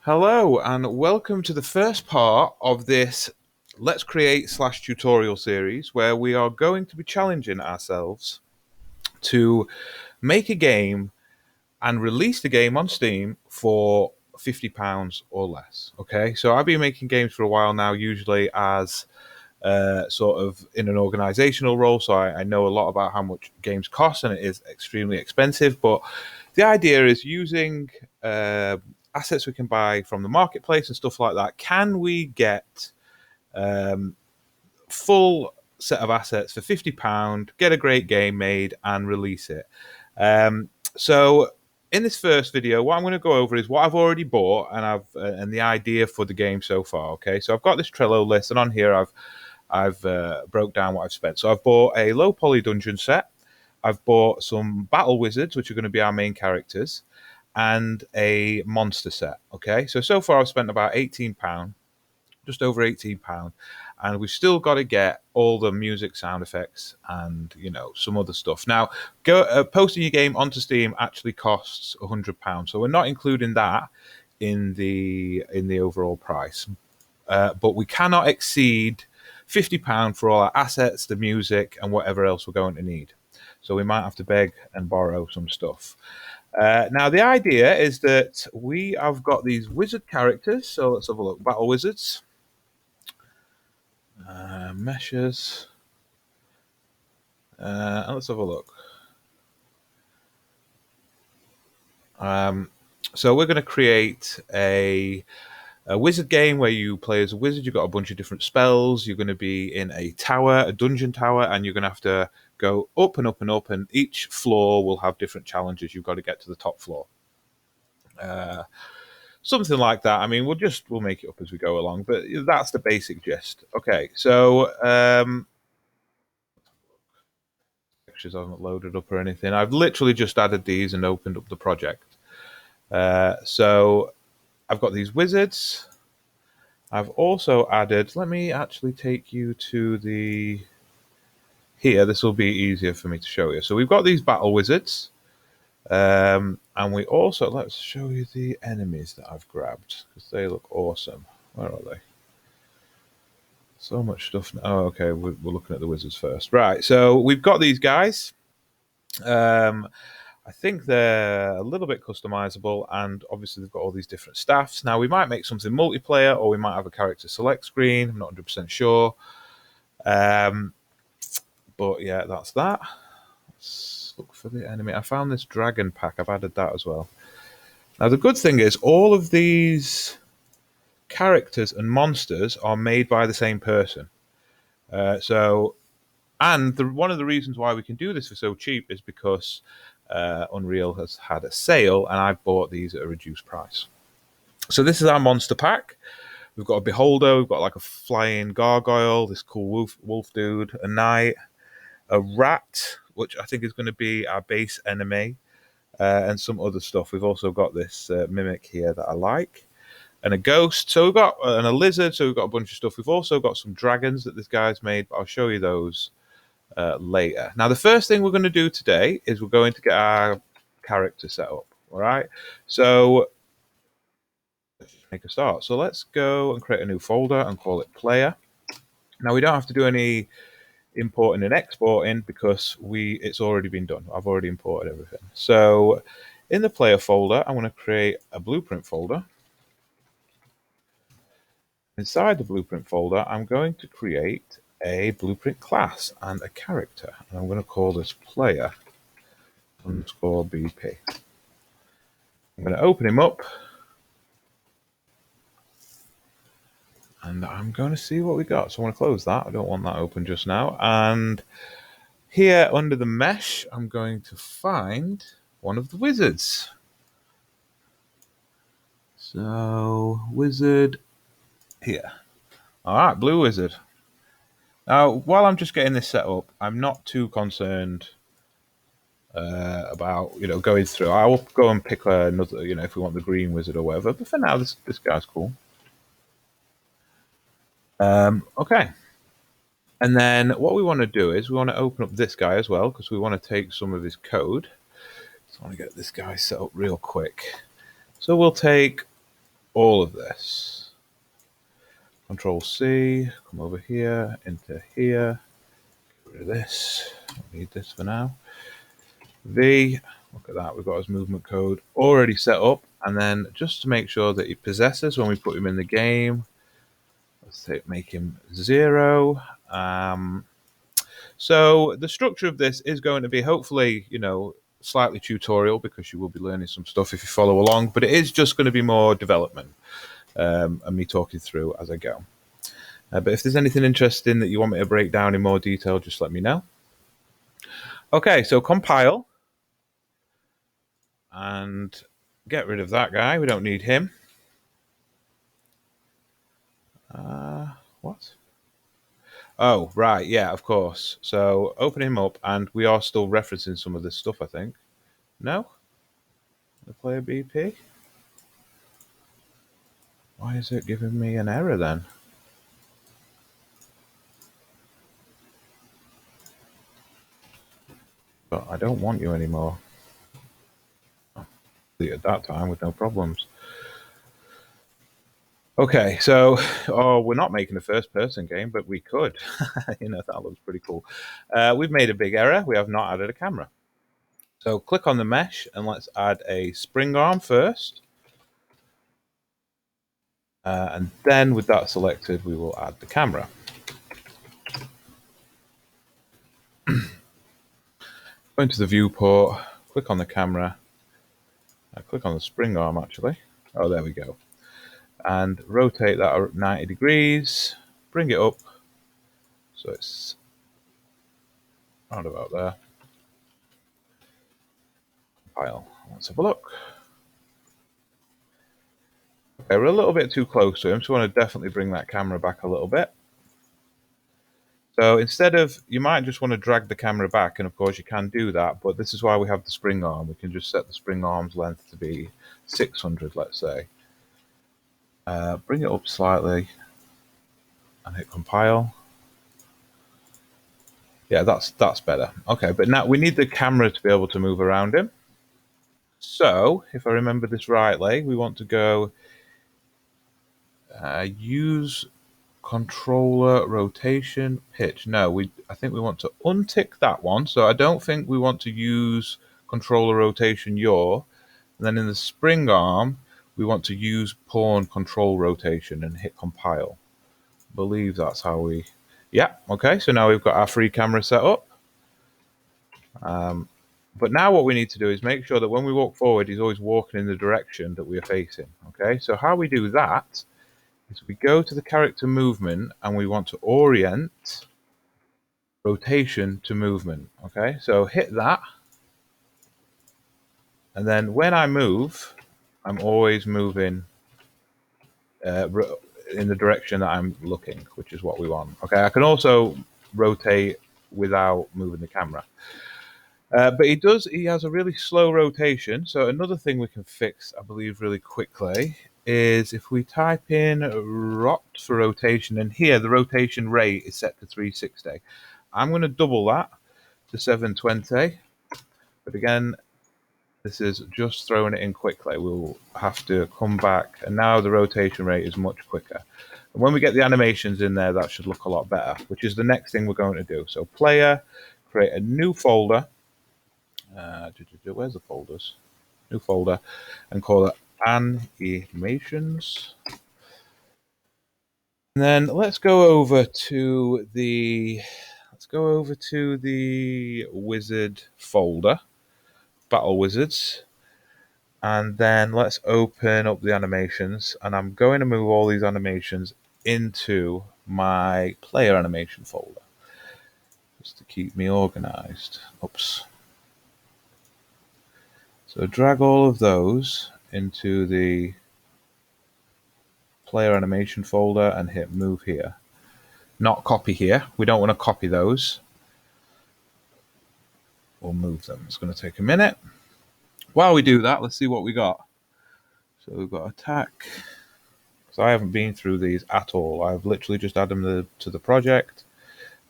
Hello and welcome to the first part of this Let's Create slash tutorial series where we are going to be challenging ourselves to make a game and release the game on Steam for £50 or less. Okay, so I've been making games for a while now, usually as sort of in an organizational role, so I know a lot about how much games cost, and it is extremely expensive. But the idea is using assets we can buy from the marketplace and stuff like that. Can we get um, full set of assets for £50, get a great game made, and release it? So in this first video, what I'm going to go over is what I've already bought and the idea for the game so far. Okay, so I've got this Trello list, and on here I've broke down what I've spent. So I've bought a low poly dungeon set. I've bought some battle wizards, which are going to be our main characters, and a monster set. Okay, so far I've spent about £18, just over £18, and we've still got to get all the music, sound effects, and some other stuff. Now, posting your game onto Steam actually costs £100, so we're not including that in the overall price. But we cannot exceed £50 for all our assets, the music, and whatever else we're going to need. So we might have to beg and borrow some stuff. Now, the idea is that we have got these wizard characters. So let's have a look. Battle wizards. Meshes. And let's have a look. So we're going to create a wizard game where you play as a wizard. You've got a bunch of different spells. You're going to be in a tower, a dungeon tower, and you're going to have to go up and up and up, and each floor will have different challenges. You've got to get to the top floor. Something like that. I mean, we'll make it up as we go along, but that's the basic gist. Okay, so pictures haven't loaded up or anything. I've literally just added these and opened up the project. So I've got these wizards. I've also added, let me actually take you to here. This will be easier for me to show you. So we've got these battle wizards. And we also, let's show you the enemies that I've grabbed because they look awesome. Where are they? So much stuff. Oh, okay. We're looking at the wizards first. Right. So we've got these guys. I think they're a little bit customizable, and obviously they've got all these different staffs. Now, we might make something multiplayer, or we might have a character select screen. I'm not 100% sure. But yeah, that's that. Let's look for the enemy. I found this dragon pack. I've added that as well. Now, the good thing is all of these characters and monsters are made by the same person. One of the reasons why we can do this for so cheap is because Unreal has had a sale, and I've bought these at a reduced price. So this is our monster pack. We've got a beholder, we've got like a flying gargoyle, this cool wolf dude, a knight, a rat, which I think is going to be our base enemy, and some other stuff. We've also got this mimic here that I like, and a ghost. So we've got and a lizard. So we've got a bunch of stuff. We've also got some dragons that this guy's made, but I'll show you those later. Now, the first thing we're going to do today is we're going to get our character set up. All right. So let's just make a start. So let's go and create a new folder and call it player. Now, we don't have to do any importing and exporting because it's already been done. I've already imported everything. So in the player folder, I'm going to create a blueprint folder. Inside the blueprint folder, I'm going to create a blueprint class and a character. And I'm going to call this player underscore BP. I'm going to open him up. And I'm going to see what we got. So I want to close that. I don't want that open just now. And here under the mesh, I'm going to find one of the wizards. So wizard here. All right, blue wizard. Now, while I'm just getting this set up, I'm not too concerned about going through. I will go and pick another, if we want the green wizard or whatever. But for now, this guy's cool. Okay. And then what we want to do is we want to open up this guy as well because we want to take some of his code. So I want to get this guy set up real quick. So we'll take all of this. Control C, come over here, into here, get rid of this, don't need this for now. V, look at that, we've got his movement code already set up. And then just to make sure that he possesses when we put him in the game, let's make him 0. So the structure of this is going to be hopefully, slightly tutorial, because you will be learning some stuff if you follow along, but it is just going to be more development and me talking through as I go. But if there's anything interesting that you want me to break down in more detail, just let me know. Okay, so compile and get rid of that guy. We don't need him. What? Oh, right, yeah, of course. So open him up, and we are still referencing some of this stuff, I think. No? The player BP? Why is it giving me an error then? But I don't want you anymore. At that time with no problems. Okay, so we're not making a first-person game, but we could. That looks pretty cool. We've made a big error. We have not added a camera. So click on the mesh and let's add a spring arm first. And then with that selected, we will add the camera. Go into the viewport, click on the camera. Click on the spring arm actually. Oh, there we go. And rotate that 90 degrees, bring it up so it's around about there. Compile. Let's have a look. Okay, we're a little bit too close to him, so we want to definitely bring that camera back a little bit. So instead of, you might just want to drag the camera back, and of course you can do that, but this is why we have the spring arm. We can just set the spring arm's length to be 600, let's say. Bring it up slightly and hit compile. Yeah, that's better. Okay, but now we need the camera to be able to move around him. So if I remember this rightly, we want to go use controller rotation pitch. No, I think we want to untick that one. So I don't think we want to use controller rotation yaw. And then in the spring arm, we want to use pawn control rotation and hit compile. I believe that's how we... Yeah, okay, so now we've got our free camera set up. But now what we need to do is make sure that when we walk forward, he's always walking in the direction that we are facing. Okay, so how we do that is we go to the character movement and we want to orient rotation to movement. Okay, so hit that. And then when I move, I'm always moving in the direction that I'm looking, which is what we want. Okay, I can also rotate without moving the camera. But he has a really slow rotation. So another thing we can fix, I believe, really quickly is if we type in ROT for rotation, and here the rotation rate is set to 360. I'm going to double that to 720. But again, this is just throwing it in quickly. We'll have to come back, and now the rotation rate is much quicker. And when we get the animations in there, that should look a lot better, which is the next thing we're going to do. So player, create a new folder. Where's the folders? New folder, and call it animations. And then let's go over to the wizard folder, battle wizards, and then let's open up the animations. And I'm going to move all these animations into my player animation folder, just to keep me organized. Oops. So drag all of those into the player animation folder and hit move here. Not copy here. We don't want to copy those. We'll move them. It's going to take a minute. While we do that, let's see what we got. So we've got attack. So I haven't been through these at all. I've literally just added them to the project,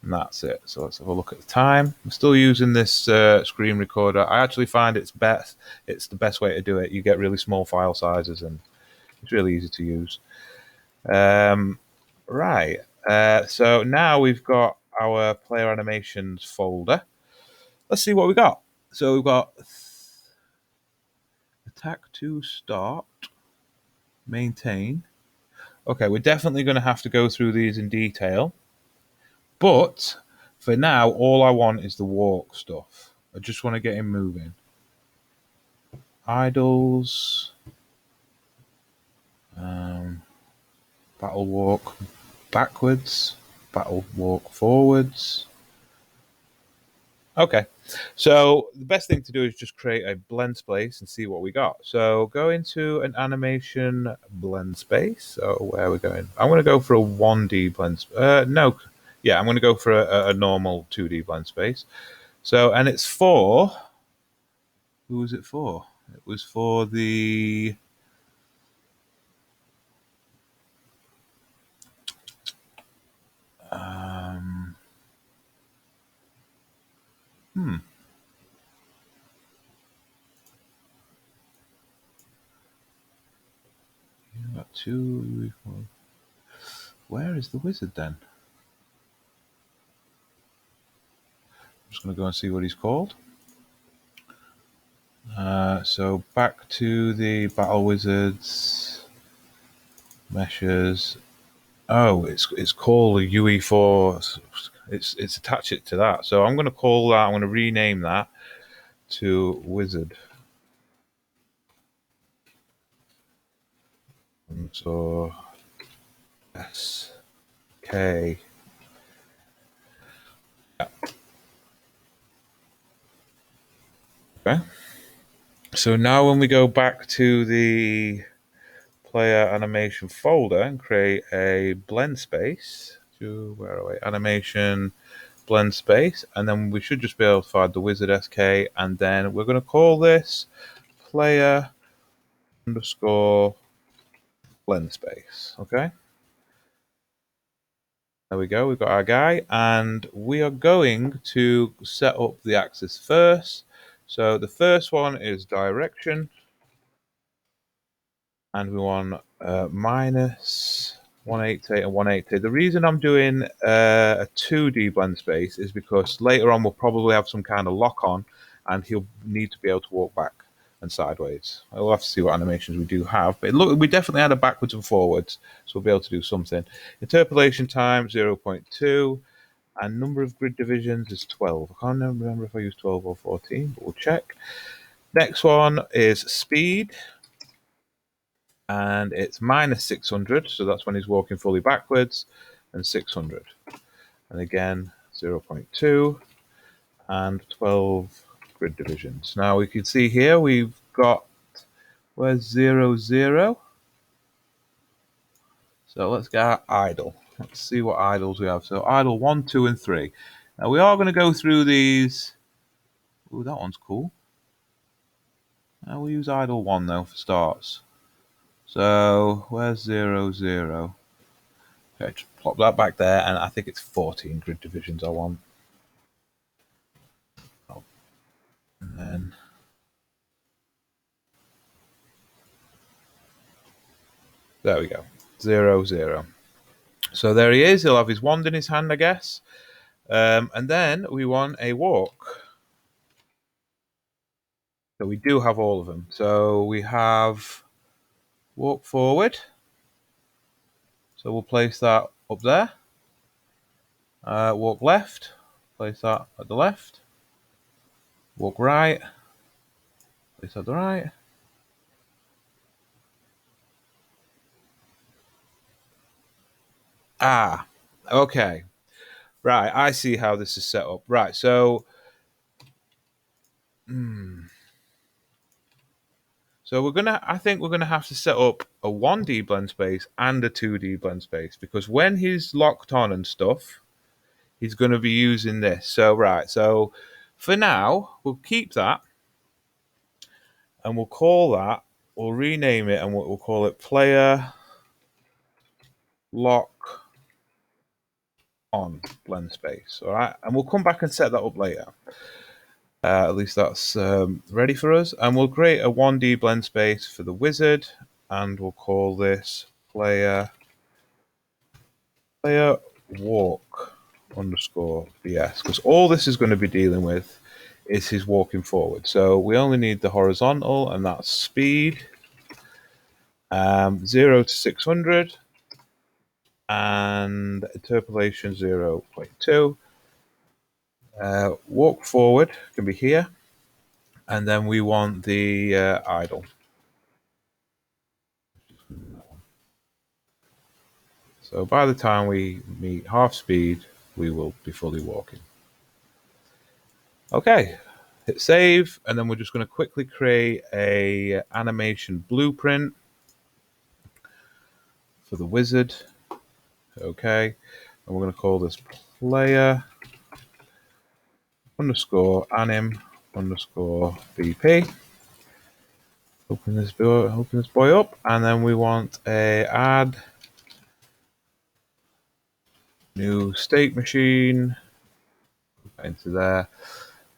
and that's it. So let's have a look at the time. I'm still using this screen recorder. I actually find it's the best way to do it. You get really small file sizes, and It's really easy to use. Right. So now we've got our player animations folder. Let's see what we got. So we've got attack to start, maintain. Okay, we're definitely going to have to go through these in detail. But for now, all I want is the walk stuff. I just want to get him moving. Idols. Battle walk backwards. Battle walk forwards. Okay, so the best thing to do is just create a blend space and see what we got. So go into an animation blend space. So where are we going? I'm going to go for a 1D blend. No, yeah, I'm going to go for a normal 2D blend space. So, and it's for, who was it for? It was for the got two. Where is the wizard then? I'm just going to go and see what he's called. So back to the battle wizards, meshes. Oh, it's called a UE4. It's attach it to that. So I'm going to call that. I'm going to rename that to wizard. And so SK. Yeah. Okay. So now when we go back to the player animation folder and create a blend space, where are we? Animation blend space, and then we should just be able to find the wizard SK, and then we're going to call this player underscore blend space. Okay. There we go. We've got our guy, and we are going to set up the axis first. So the first one is direction, and we want minus 180 and 180. The reason I'm doing a 2D blend space is because later on we'll probably have some kind of lock on, and he'll need to be able to walk back and sideways. We'll have to see what animations we do have, but look, we definitely had a backwards and forwards, so we'll be able to do something. Interpolation time 0.2, and number of grid divisions is 12. I can't remember if I use 12 or 14, but we'll check. Next one is speed, and it's minus 600, so that's when he's walking fully backwards, and 600. And again, 0.2 and 12 grid divisions. Now we can see here we've got, where's 0, 0? So let's get idle. Let's see what idols we have. So idle 1, 2, and 3. Now we are going to go through these. Ooh, that one's cool. Now we'll use idle 1 though for starts. So where's 0, 0? Okay, just plop that back there, and I think it's 14 grid divisions I want. Oh. And then there we go, 0, 0. So there he is. He'll have his wand in his hand, I guess. And then we want a walk. So we do have all of them. So we have walk forward. So we'll place that up there. Walk left. Place that at the left. Walk right. Place at the right. Ah, okay. Right, I see how this is set up. Right, so so I think we're gonna have to set up a 1D blend space and a 2D blend space, because when he's locked on and stuff, he's gonna be using this. So right, so for now, we'll keep that and we'll rename it, and we'll call it player lock on blend space. All right, and we'll come back and set that up later. At least that's ready for us, and we'll create a 1D blend space for the wizard. and we'll call this player walk underscore BS, because all this is going to be dealing with is his walking forward. So we only need the horizontal, and that's speed, 0 to 600, and interpolation 0.2. Walk forward can be here, and then we want the idle. So by the time we meet half speed, we will be fully walking. Okay, hit save, and then we're just going to quickly create a animation blueprint for the wizard. Okay, and we're going to call this player underscore anim underscore BP. Open this boy up, and then we want a add new state machine into there.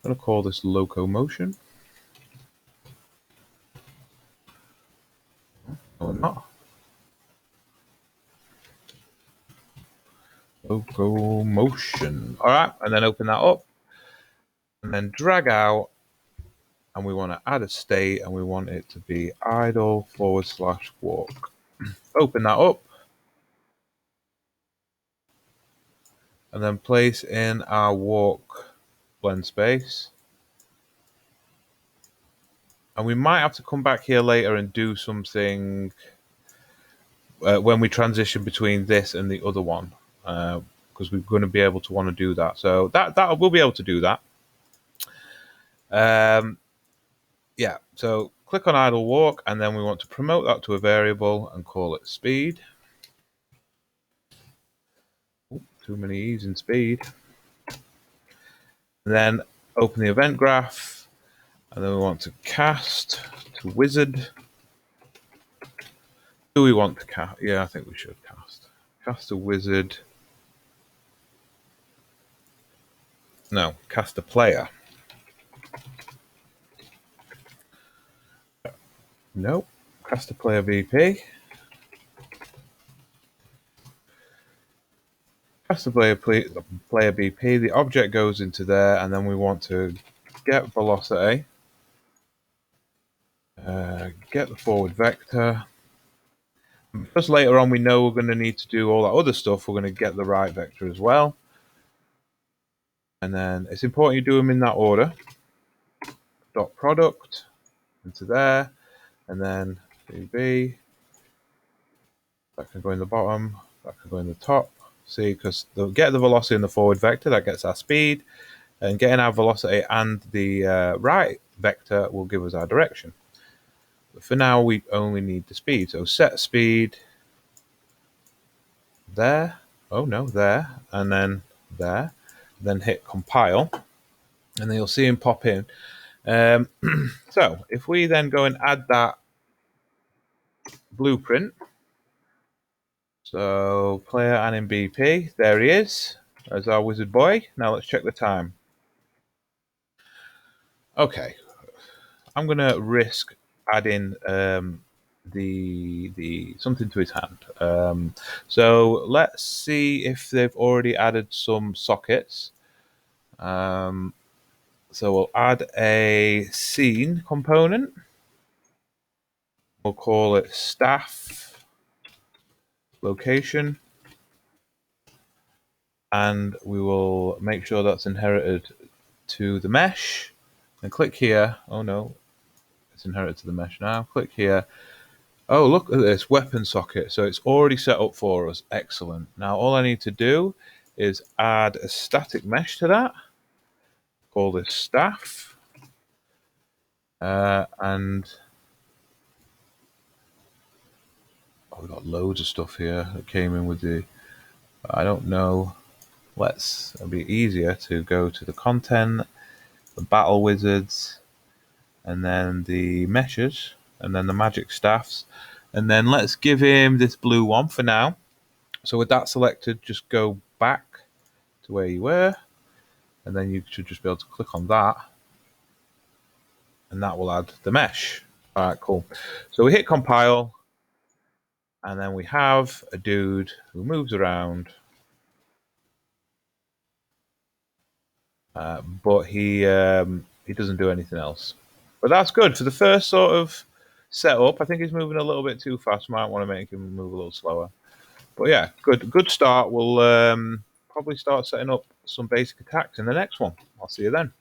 I'm going to call this locomotion. Or not. Locomotion. All right, and then open that up, and then drag out, and we want to add a state, and we want it to be idle / walk. Open that up, and then place in our walk blend space. And we might have to come back here later and do something when we transition between this and the other one, because we're going to be able to want to do that. So that we'll be able to do that. Yeah, so click on idle walk, and then we want to promote that to a variable and call it speed. Ooh, too many E's in speed. And then open the event graph, and then we want to cast to wizard. Do we want to cast? Yeah, I think we should cast. Cast a wizard. No, cast a player. Nope. Cast a player VP. Cast a player BP. The object goes into there, and then we want to get velocity. Get the forward vector. Because later on we know we're going to need to do all that other stuff, we're going to get the right vector as well. And then it's important you do them in that order. Dot product into there, and then VB. That can go in the bottom, that can go in the top. See, because they'll get the velocity in the forward vector, that gets our speed, and getting our velocity and the right vector will give us our direction. But for now, we only need the speed. So set speed there. Oh no, there, and then there. Then hit compile, and then you'll see him pop in. So if we then go and add that blueprint, so player anim BP, there he is. There's our wizard boy. Now let's check the time. Okay, I'm gonna risk adding the something to his hand. So let's see if they've already added some sockets. So we'll add a scene component. We'll call it staff location, and we will make sure that's inherited to the mesh, and click here. Oh no, it's inherited to the mesh now. Click here. Oh, look at this weapon socket. So it's already set up for us. Excellent. Now all I need to do is add a static mesh to that. Call this staff. And we've got loads of stuff here that came in with the, I don't know. It'll be easier to go to the content, the battle wizards, and then the meshes, and then the magic staffs. And then let's give him this blue one for now. So with that selected, just go back to where you were, and then you should just be able to click on that, and that will add the mesh. All right, cool. So we hit compile, And then we have a dude who moves around, but he doesn't do anything else. But that's good for the first sort of setup. I think he's moving a little bit too fast. Might want to make him move a little slower. But yeah, good start. We'll probably start setting up some basic attacks in the next one. I'll see you then.